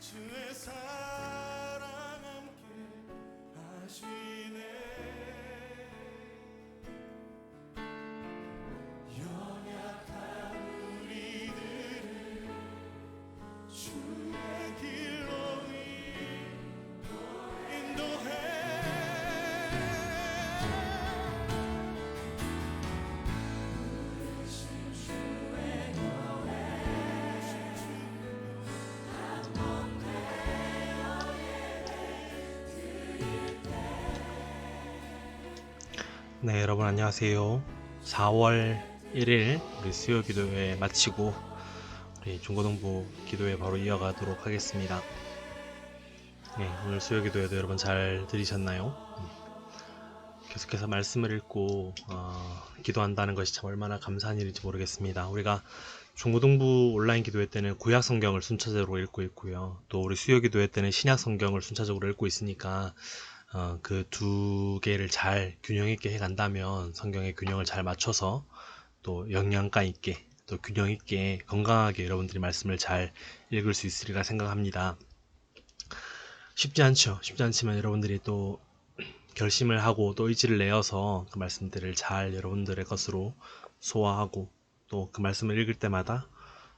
주의 사랑 함께 하시네. 연약한 우리들을 주의 길로 인도해. 네, 여러분 안녕하세요. 4월 1일 우리 수요 기도회 마치고 우리 중고등부 기도회 바로 이어가도록 하겠습니다. 네, 오늘 수요 기도회도 여러분 잘 들으셨나요? 계속해서 말씀을 읽고 기도한다는 것이 참 얼마나 감사한 일인지 모르겠습니다. 우리가 중고등부 온라인 기도회 때는 구약 성경을 순차적으로 읽고 있고요. 또 우리 수요 기도회 때는 신약 성경을 순차적으로 읽고 있으니까 그 두 개를 잘 균형 있게 해간다면 성경의 균형을 잘 맞춰서 또 영양가 있게 또 균형 있게 건강하게 여러분들이 말씀을 잘 읽을 수 있으리라 생각합니다. 쉽지 않죠. 쉽지 않지만 여러분들이 또 결심을 하고 또 의지를 내어서 그 말씀들을 잘 여러분들의 것으로 소화하고 또 그 말씀을 읽을 때마다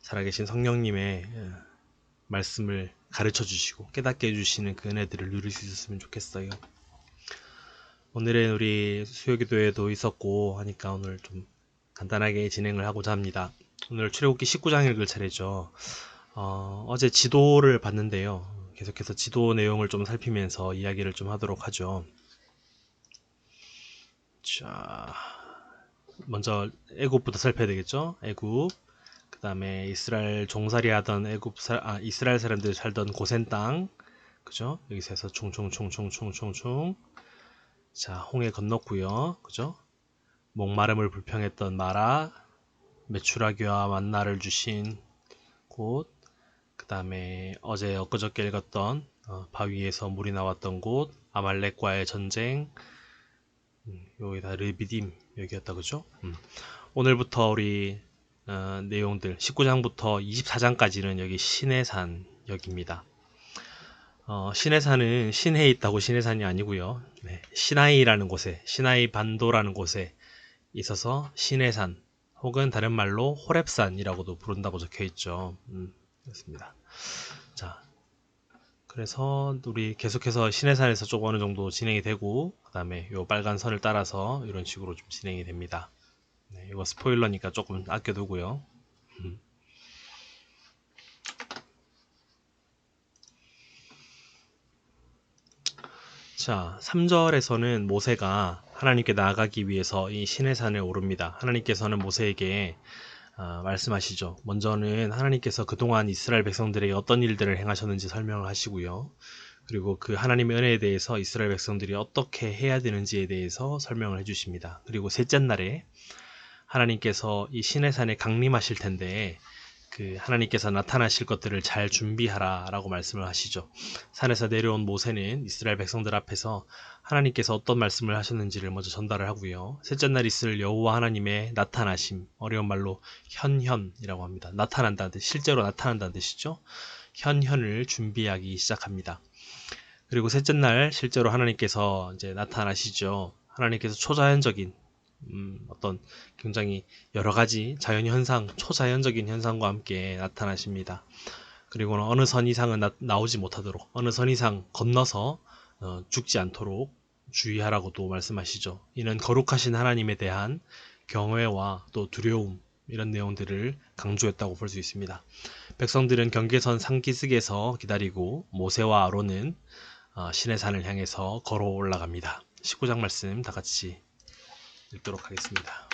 살아계신 성령님의 말씀을 가르쳐 주시고 깨닫게 해주시는 그 은혜들을 누릴 수 있었으면 좋겠어요. 오늘은 우리 수요기도회도 있었고 하니까 오늘 좀 간단하게 진행을 하고자 합니다. 오늘 출애굽기 19장 읽을 차례죠. 어제 지도를 봤는데요. 계속해서 지도 내용을 좀 살피면서 이야기를 좀 하도록 하죠. 자, 먼저 애굽부터 살펴야 되겠죠. 애굽. 그 다음에 이스라엘 종살이 하던 이스라엘 사람들이 살던 고센 땅, 그죠? 여기서 해서 총총총총총총총. 자, 홍해 건넜고요, 그죠? 목마름을 불평했던 마라, 메추라기와 만나를 주신 곳, 그 다음에 어제 엊그저께 읽었던 바위에서 물이 나왔던 곳, 아말렉과의 전쟁, 여기다 르비딤 여기였다, 그죠? 오늘부터 우리 내용들 19장부터 24장까지는 여기 시내산 여기입니다. 시내산은 신해에 있다고 시내산이 아니고요. 네, 시나이라는 곳에 시나이 반도라는 곳에 있어서 시내산 혹은 다른 말로 호렙산이라고도 부른다고 적혀 있죠. 그렇습니다. 자, 그래서 우리 계속해서 시내산에서 좀 어느 정도 진행이 되고 그 다음에 요 빨간 선을 따라서 이런 식으로 좀 진행이 됩니다. 네, 이거 스포일러니까 조금 아껴두고요. 자, 3절에서는 모세가 하나님께 나아가기 위해서 이 시내산에 오릅니다. 하나님께서는 모세에게 말씀하시죠. 먼저는 하나님께서 그동안 이스라엘 백성들에게 어떤 일들을 행하셨는지 설명을 하시고요. 그리고 그 하나님의 은혜에 대해서 이스라엘 백성들이 어떻게 해야 되는지에 대해서 설명을 해주십니다. 그리고 셋째 날에 하나님께서 이 시내산에 강림하실 텐데 그 하나님께서 나타나실 것들을 잘 준비하라 라고 말씀을 하시죠. 산에서 내려온 모세는 이스라엘 백성들 앞에서 하나님께서 어떤 말씀을 하셨는지를 먼저 전달을 하고요. 셋째 날 있을 여호와 하나님의 나타나심, 어려운 말로 현현이라고 합니다. 나타난다는 뜻, 실제로 나타난다는 뜻이죠. 현현을 준비하기 시작합니다. 그리고 셋째 날 실제로 하나님께서 이제 나타나시죠. 하나님께서 초자연적인 어떤 굉장히 여러 가지 자연현상, 초자연적인 현상과 함께 나타나십니다. 그리고는 어느 선 이상은 나오지 못하도록, 어느 선 이상 건너서 죽지 않도록 주의하라고도 말씀하시죠. 이는 거룩하신 하나님에 대한 경외와 또 두려움, 이런 내용들을 강조했다고 볼 수 있습니다. 백성들은 경계선 상기슭에서 기다리고 모세와 아론은 시내산을 향해서 걸어 올라갑니다. 19장 말씀 다 같이 읽도록 하겠습니다.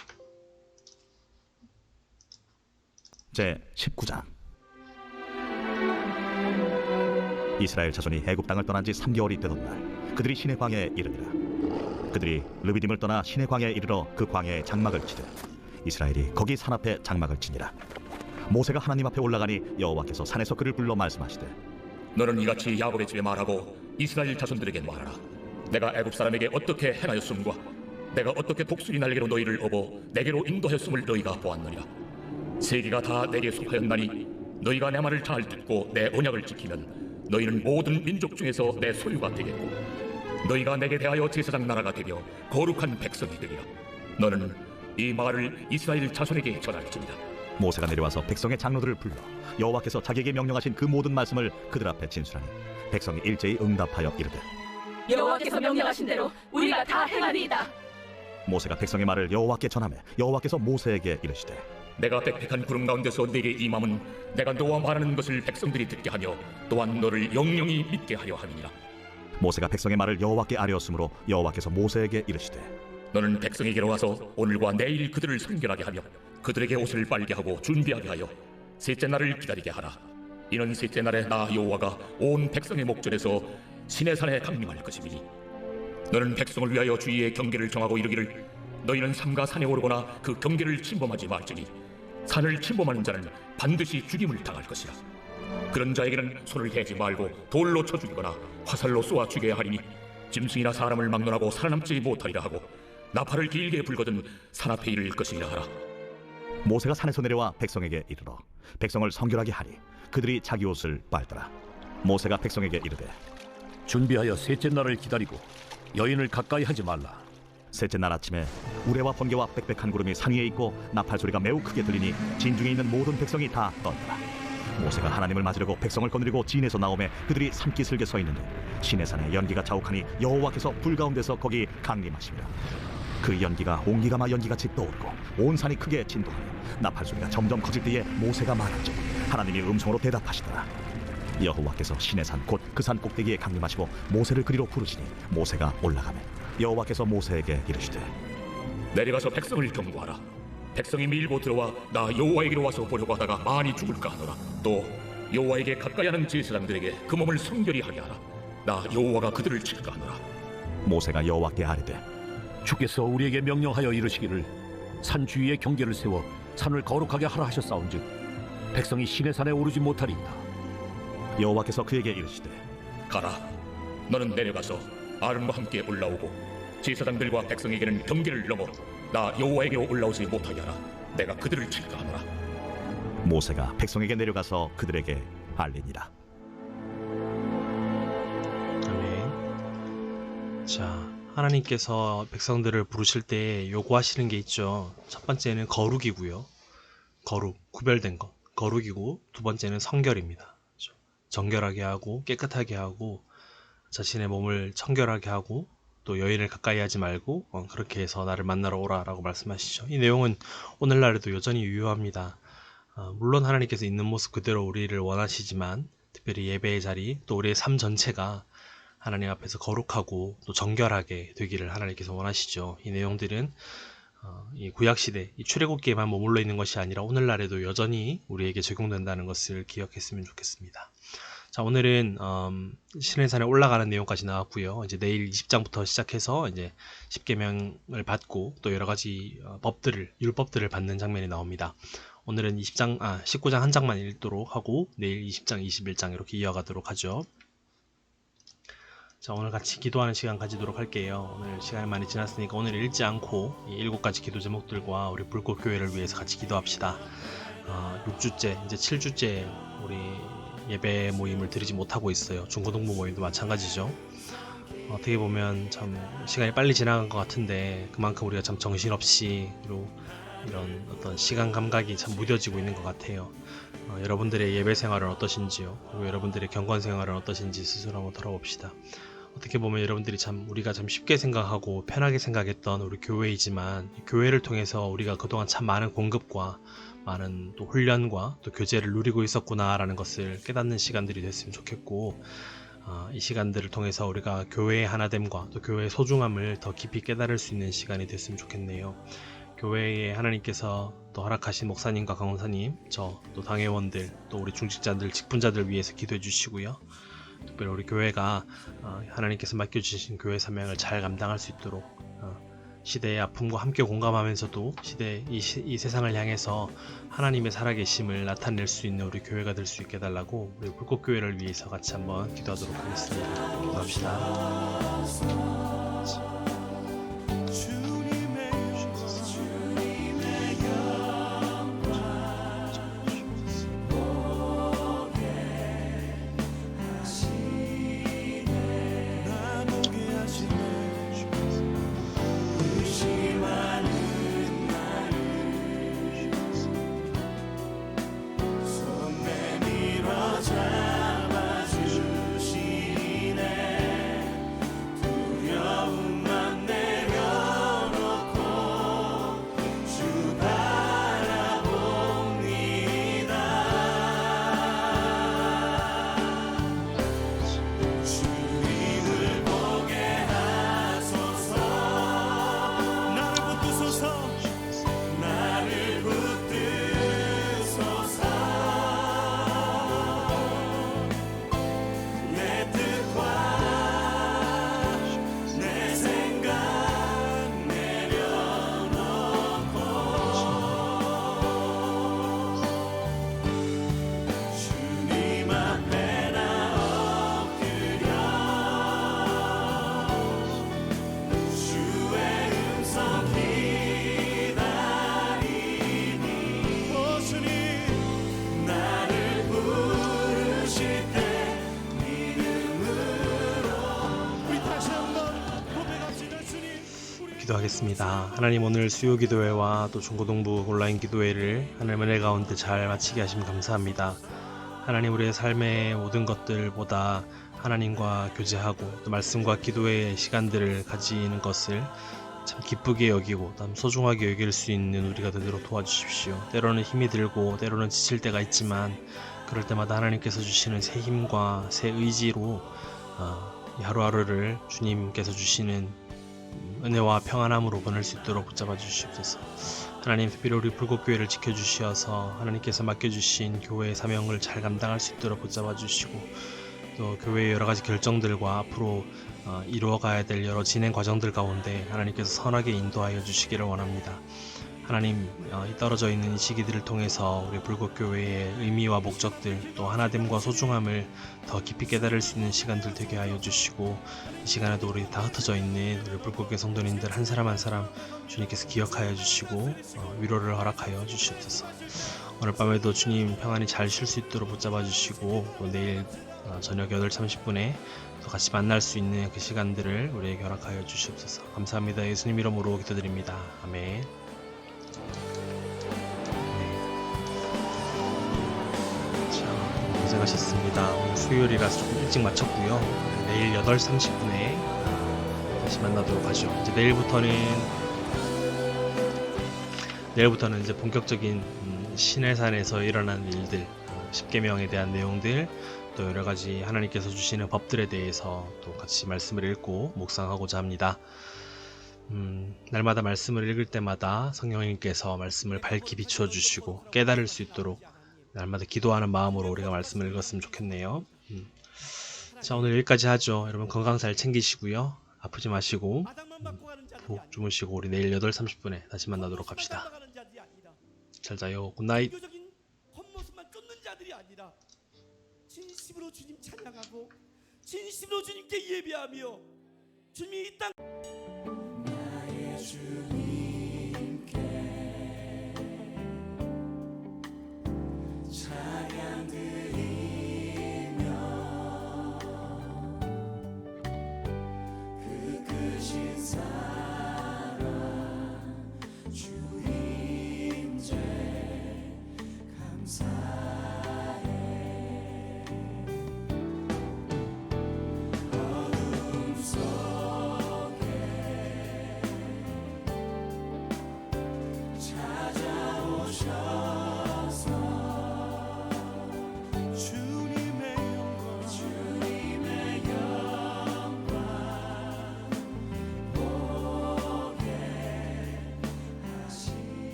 제 19장. 이스라엘 자손이 애굽 땅을 떠난 지 3개월이 되던 날 그들이 시내 광야에 이르니라. 그들이 르비딤을 떠나 시내 광야에 이르러 그 광야에 장막을 치되 이스라엘이 거기 산 앞에 장막을 치니라. 모세가 하나님 앞에 올라가니 여호와께서 산에서 그를 불러 말씀하시되 너는 이같이 야곱의 집에 말하고 이스라엘 자손들에게 말하라. 내가 애굽 사람에게 어떻게 행하였음과 내가 어떻게 독수리 날개로 너희를 업어 내게로 인도하였음을 너희가 보았느니라. 세계가 다 내게 속하였나니 너희가 내 말을 잘 듣고 내 언약을 지키면 너희는 모든 민족 중에서 내 소유가 되겠고 너희가 내게 대하여 제사장 나라가 되며 거룩한 백성이 되리라. 너는 이 말을 이스라엘 자손에게 전할지니라. 모세가 내려와서 백성의 장로들을 불러 여호와께서 자기에게 명령하신 그 모든 말씀을 그들 앞에 진술하니 백성이 일제히 응답하여 이르되 여호와께서 명령하신 대로 우리가 다 행하리이다. 모세가 백성의 말을 여호와께 전하매 여호와께서 모세에게 이르시되 내가 빽빽한 구름 가운데서 네게 임함은 내가 너와 말하는 것을 백성들이 듣게 하며 또한 너를 영영히 믿게 하려 함이니라. 모세가 백성의 말을 여호와께 아뢰었으므로 여호와께서 모세에게 이르시되 너는 백성에게로 와서 오늘과 내일 그들을 성결하게 하며 그들에게 옷을 빨게 하고 준비하게 하여 셋째 날을 기다리게 하라. 이는 셋째 날에 나 여호와가 온 백성의 목전에서 시내산에 강림할 것이니 너는 백성을 위하여 주의의 경계를 정하고 이르기를 너희는 삼가 산에 오르거나 그 경계를 침범하지 말지니 산을 침범하는 자는 반드시 죽임을 당할 것이라. 그런 자에게는 손을 대지 말고 돌로 쳐 죽이거나 화살로 쏘아 죽여야 하리니 짐승이나 사람을 막론하고 살아남지 못하리라 하고 나팔을 길게 불거든 산 앞에 이를 것이라 하라. 모세가 산에서 내려와 백성에게 이르러 백성을 성결하게 하니 그들이 자기 옷을 빨더라. 모세가 백성에게 이르되 준비하여 셋째 날을 기다리고 여인을 가까이 하지 말라. 셋째 날 아침에 우레와 번개와 빽빽한 구름이 산 위에 있고 나팔 소리가 매우 크게 들리니 진중에 있는 모든 백성이 다 떴더라. 모세가 하나님을 맞으려고 백성을 거느리고 진에서 나오매 그들이 산기슭에 서 있는데 시내산에 연기가 자욱하니 여호와께서 불 가운데서 거기 강림하시니라. 그 연기가 옹기가마 연기같이 떠오르고 온 산이 크게 진동하며 나팔 소리가 점점 커질 때에 모세가 말하죠. 하나님이 음성으로 대답하시더라. 여호와께서 시내산 곧 그 산 꼭대기에 강림하시고 모세를 그리로 부르시니 모세가 올라가매 여호와께서 모세에게 이르시되 내려가서 백성을 경고하라. 백성이 밀고 들어와 나 여호와에게로 와서 보려고 하다가 많이 죽을까 하노라. 또 여호와에게 가까이 하는 제사장들에게 그 몸을 성결히 하게 하라. 나 여호와가 그들을 칠까 하노라. 모세가 여호와께 아뢰되 주께서 우리에게 명령하여 이르시기를 산 주위에 경계를 세워 산을 거룩하게 하라 하셨사온즉 백성이 시내산에 오르지 못하리이다. 여호와께서 그에게 이르시되 가라. 너는 내려가서 아론과 함께 올라오고 제사장들과 백성에게는 경계를 넘어 나 여호와에게로 올라오지 못하게 하라. 내가 그들을 칠까 하노라. 모세가 백성에게 내려가서 그들에게 알리니라. 아멘. 자, 하나님께서 백성들을 부르실 때 요구하시는 게 있죠. 첫 번째는 거룩이고요. 거룩, 구별된 것. 거룩이고 두 번째는 성결입니다. 그렇죠? 정결하게 하고 깨끗하게 하고 자신의 몸을 청결하게 하고 또 여인을 가까이 하지 말고 그렇게 해서 나를 만나러 오라 라고 말씀하시죠. 이 내용은 오늘날에도 여전히 유효합니다. 물론 하나님께서 있는 모습 그대로 우리를 원하시지만 특별히 예배의 자리 또 우리의 삶 전체가 하나님 앞에서 거룩하고 또 정결하게 되기를 하나님께서 원하시죠. 이 내용들은 이 구약시대, 이 출애굽기에만 머물러 있는 것이 아니라 오늘날에도 여전히 우리에게 적용된다는 것을 기억했으면 좋겠습니다. 자, 오늘은 시내산에 올라가는 내용까지 나왔고요. 이제 내일 20장부터 시작해서 이제 십계명을 받고 또 여러 가지 율법들을 받는 장면이 나옵니다. 오늘은 19장 한 장만 읽도록 하고 내일 20장, 21장 이렇게 이어가도록 하죠. 자, 오늘 같이 기도하는 시간 가지도록 할게요. 오늘 시간이 많이 지났으니까 오늘 읽지 않고 이 7가지 기도 제목들과 우리 불꽃교회를 위해서 같이 기도합시다. 6주째, 이제 7주째 우리 예배 모임을 드리지 못하고 있어요. 중고등부 모임도 마찬가지죠. 어떻게 보면 참 시간이 빨리 지나간 것 같은데 그만큼 우리가 참 정신없이 이런 어떤 시간 감각이 참 무뎌지고 있는 것 같아요. 여러분들의 예배 생활은 어떠신지요? 그리고 여러분들의 경건 생활은 어떠신지 스스로 한번 돌아봅시다. 어떻게 보면 여러분들이 우리가 참 쉽게 생각하고 편하게 생각했던 우리 교회이지만 이 교회를 통해서 우리가 그동안 참 많은 공급과 많은 또 훈련과 또 교제를 누리고 있었구나라는 것을 깨닫는 시간들이 됐으면 좋겠고 이 시간들을 통해서 우리가 교회의 하나됨과 또 교회의 소중함을 더 깊이 깨달을 수 있는 시간이 됐으면 좋겠네요. 교회에 하나님께서 또 허락하신 목사님과 강원사님, 저 또 당회원들, 또 우리 중직자들, 직분자들 위해서 기도해 주시고요. 특별히 우리 교회가 하나님께서 맡겨주신 교회 사명을 잘 감당할 수 있도록 시대의 아픔과 함께 공감하면서도 이 세상을 향해서 하나님의 살아계심을 나타낼 수 있는 우리 교회가 될 수 있게 해달라고 우리 불꽃교회를 위해서 같이 한번 기도하도록 하겠습니다. 기도합시다. 기도하겠습니다. 하나님, 오늘 수요 기도회와 또 중고등부 온라인 기도회를 하나님 은혜 가운데 잘 마치게 하시면 감사합니다. 하나님, 우리의 삶의 모든 것들보다 하나님과 교제하고 또 말씀과 기도의 시간들을 가지는 것을 참 기쁘게 여기고 참 소중하게 여길 수 있는 우리가 되도록 도와주십시오. 때로는 힘이 들고 때로는 지칠 때가 있지만 그럴 때마다 하나님께서 주시는 새 힘과 새 의지로 이 하루하루를 주님께서 주시는 은혜와 평안함으로 보낼 수 있도록 붙잡아 주시옵소서. 하나님, 특별히 우리 불꽃교회를 지켜주시어서 하나님께서 맡겨주신 교회의 사명을 잘 감당할 수 있도록 붙잡아 주시고 또 교회의 여러 가지 결정들과 앞으로 이루어가야 될 여러 진행 과정들 가운데 하나님께서 선하게 인도하여 주시기를 원합니다. 하나님, 이 떨어져 있는 이 시기들을 통해서 우리 불꽃교회의 의미와 목적들 또 하나됨과 소중함을 더 깊이 깨달을 수 있는 시간들 되게 하여 주시고 이 시간에도 우리 다 흩어져 있는 우리 불꽃교회 성도님들 한 사람 한 사람 주님께서 기억하여 주시고 위로를 허락하여 주시옵소서. 오늘 밤에도 주님 평안히 잘 쉴 수 있도록 붙잡아 주시고 또 내일 저녁 8시 30분에 또 같이 만날 수 있는 그 시간들을 우리에게 허락하여 주시옵소서. 감사합니다. 예수님 이름으로 기도드립니다. 아멘. 자, 고생하셨습니다. 오늘 수요일이라서 조금 일찍 마쳤고요. 내일 8시 30분에 다시 만나도록 하죠. 이제 내일부터는 이제 본격적인 시내산에서 일어난 일들, 십계명에 대한 내용들, 또 여러 가지 하나님께서 주시는 법들에 대해서 또 같이 말씀을 읽고 묵상하고자 합니다. 날마다 말씀을 읽을 때마다 성령님께서 말씀을 밝히 비추어 주시고 깨달을 수 있도록 날마다 기도하는 마음으로 우리가 말씀을 읽었으면 좋겠네요. 자, 오늘 여기까지 하죠. 여러분 건강 잘 챙기시고요. 아프지 마시고 푹 주무시고 우리 내일 8시 30분에 다시 만나도록 합시다. 잘 자요. 굿나잇. 비교적인 겉모습만 쫓는 자들이 아니라 진심으로 주님 찬양하고 진심으로 주님께 예배하며 주님이 이 땅